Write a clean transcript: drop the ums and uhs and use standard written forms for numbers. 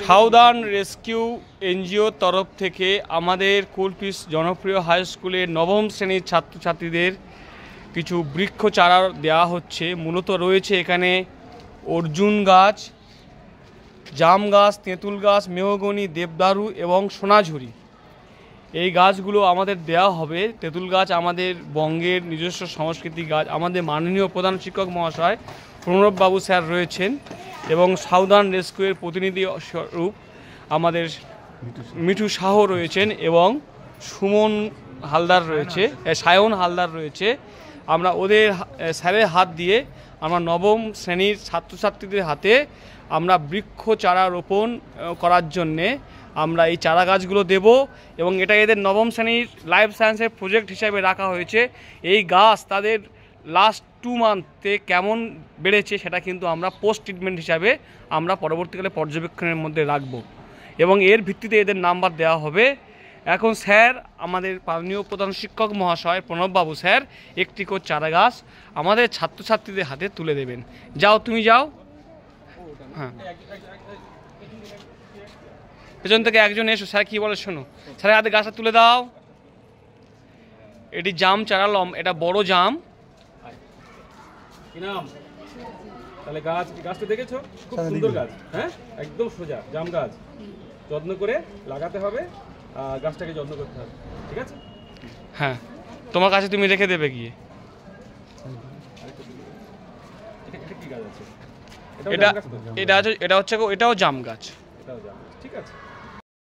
Southern rescue এনজিওর তরফ থেকে আমাদের কুলপিস জনপ্রিয় হাই স্কুলের নবম শ্রেণীর ছাত্রছাত্রীদের কিছু বৃক্ষ চারা দেওয়া হচ্ছে। মূলত রয়েছে এখানে অর্জুন গাছ, জাম গাছ, তেঁতুল গাছ, মেহগনি, দেবদারু এবং সোনাঝুরি। এই গাছগুলো আমাদের দেওয়া হবে। তেঁতুল গাছ আমাদের বঙ্গের নিজস্ব সংস্কৃতি গাছ। আমাদের মাননীয় প্রধান শিক্ষক মহাশয় প্রণববাবু স্যার রয়েছেন এবং সাউদার্ন রেস্কিউয়ের প্রতিনিধি স্বরূপ আমাদের মিঠু শাহ রয়েছেন এবং সুমন হালদার রয়েছে, সায়ন হালদার রয়েছে। আমরা ওদের স্যারের হাত দিয়ে আমরা নবম শ্রেণীর ছাত্রছাত্রীদের হাতে আমরা বৃক্ষ চারা রোপণ করার জন্যে আমরা এই চারা গাছগুলো দেব এবং এটা এদের নবম শ্রেণীর লাইফ সায়েন্সের প্রজেক্ট হিসাবে রাখা হয়েছে। এই গাছ তাদের লাস্ট 2 মান্থে কেমন বেড়েছে সেটা কিন্তু আমরা পোস্ট ট্রিটমেন্ট হিসাবে আমরা পরবর্তীকালে পর্যবেক্ষণের মধ্যে রাখব এবং এর ভিত্তিতে এদের নাম্বার দেওয়া হবে। এখন স্যার আমাদের মাননীয় প্রধান শিক্ষক মহাশয় প্রণববাবু স্যার একটি করে চারা গাছ আমাদের ছাত্রছাত্রীদের হাতে তুলে দেবেন। যাও, তুমি যাও। হ্যাঁ, পেছন থেকে একজন এসো, স্যার কি বলে শোনো। স্যারের হাতে গাছটা তুলে দাও। এটি জাম চারা, এটা বড় জাম। তাহলে গাছটা দেখেছো, খুব সুন্দর গাছ। হ্যাঁ, একদম সোজা জাম গাছ। যত্ন করে লাগাতে হবে, গাছটাকে যত্ন করতে হবে, ঠিক আছে? হ্যাঁ, তোমার কাছে তুমি রেখে দেবে গিয়ে। কি গাছ আছে? এটা হচ্ছে, এটাও জাম গাছ। এটাও জাম, ঠিক আছে।